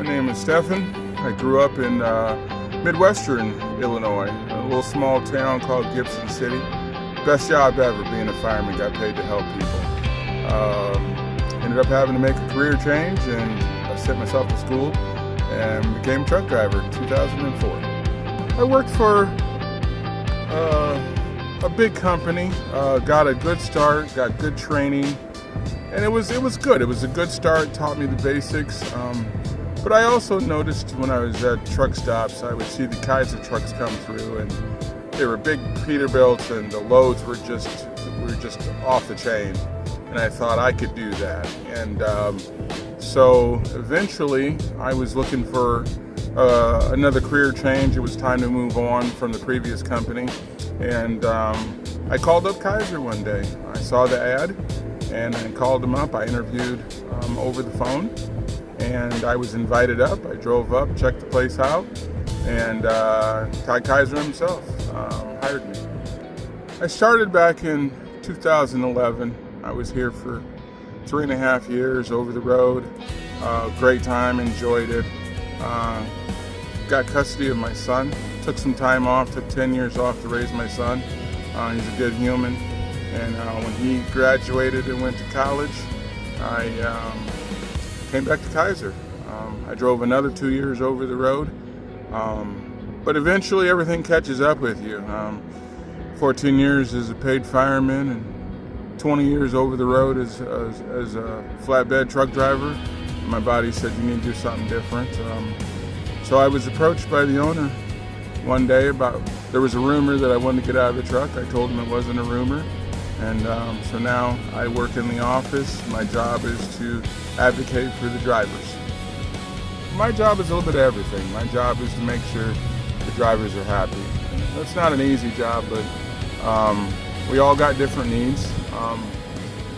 My name is Stephen. I grew up in Midwestern Illinois, a little small town called Gibson City. Best job ever being a fireman, got paid to help people. Ended up having to make a career change, and I sent myself to school and became a truck driver in 2004. I worked for a big company, got a good start, got good training, and it was good. It was a good start, taught me the basics. But I also noticed when I was at truck stops, I would see the Kaiser trucks come through, and they were big Peterbilts, and the loads were just off the chain. And I thought I could do that. And so eventually, I was looking for another career change. It was time to move on from the previous company, and I called up Kaiser one day. I saw the ad, and I called them up. I interviewed over the phone. And I was invited up. I drove up, checked the place out, and Todd Kaiser himself hired me. I started back in 2011. I was here for 3.5 years over the road. Great time, enjoyed it. Got custody of my son. Took some time off, took 10 years off to raise my son. He's a good human. And when he graduated and went to college, I came back to Kaiser. I drove another 2 years over the road, but eventually everything catches up with you. 14 years as a paid fireman and 20 years over the road as a flatbed truck driver. My body said you need to do something different. So I was approached by the owner one day there was a rumor that I wanted to get out of the truck. I told him it wasn't a rumor. And so now I work in the office. My job is to advocate for the drivers. My job is a little bit of everything. My job is to make sure the drivers are happy. And that's not an easy job, but we all got different needs.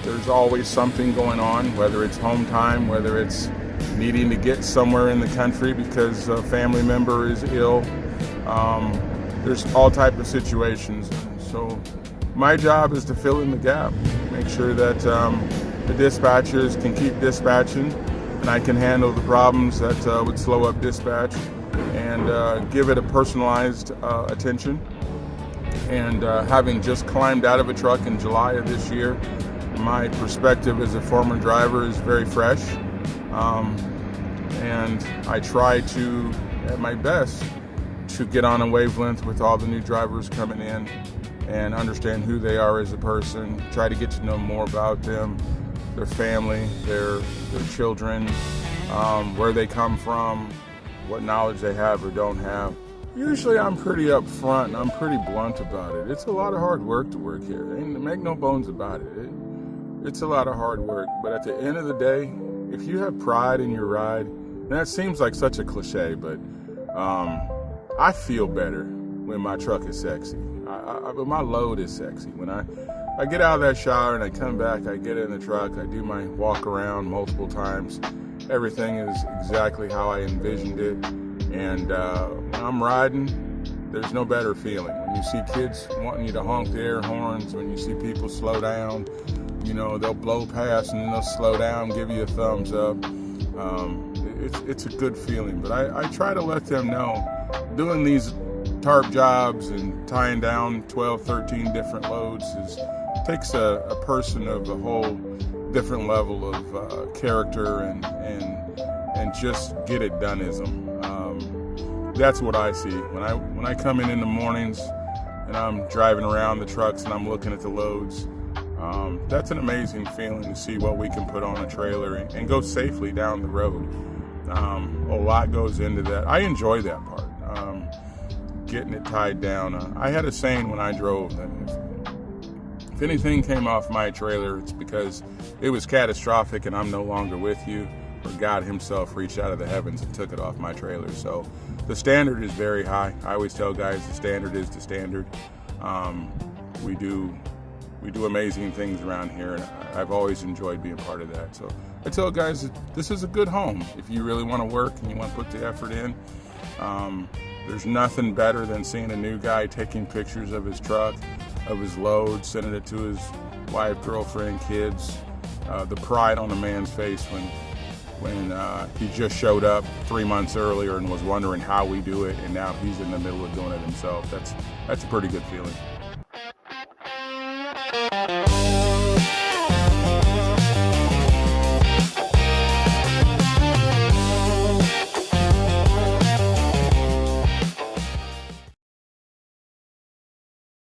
There's always something going on, whether it's home time, whether it's needing to get somewhere in the country because a family member is ill. There's all types of situations. So my job is to fill in the gap, make sure that the dispatchers can keep dispatching, and I can handle the problems that would slow up dispatch and give it a personalized attention. And having just climbed out of a truck in July of this year, my perspective as a former driver is very fresh. And I try to, at my best, to get on a wavelength with all the new drivers coming in and understand who they are as a person, try to get to know more about them, their family, their children, where they come from, what knowledge they have or don't have. Usually I'm pretty upfront and I'm pretty blunt about it. It's a lot of hard work to work here. Make no bones about it. It's a lot of hard work, but at the end of the day, if you have pride in your ride, and that seems like such a cliche, but I feel better when my truck is sexy. My load is sexy. When I get out of that shower and I come back, I get in the truck, I do my walk around multiple times. Everything is exactly how I envisioned it. And when I'm riding, there's no better feeling. When you see kids wanting you to honk the air horns, when you see people slow down, they'll blow past and then they'll slow down, give you a thumbs up. It's a good feeling. But I try to let them know, doing these tarp jobs and tying down 12, 13 different loads takes a person of a whole different level of character and just get it doneism. That's what I see when I come in the mornings and I'm driving around the trucks and I'm looking at the loads. That's an amazing feeling to see what we can put on a trailer and go safely down the road. A lot goes into that. I enjoy that part. Getting it tied down. I had a saying when I drove that if anything came off my trailer, it's because it was catastrophic and I'm no longer with you, or God himself reached out of the heavens and took it off my trailer. So the standard is very high. I always tell guys the standard is the standard. We do amazing things around here, and I've always enjoyed being part of that. So I tell guys that this is a good home if you really want to work and you want to put the effort in. There's nothing better than seeing a new guy taking pictures of his truck, of his load, sending it to his wife, girlfriend, kids. The pride on a man's face when he just showed up 3 months earlier and was wondering how we do it, and now he's in the middle of doing it himself. That's a pretty good feeling.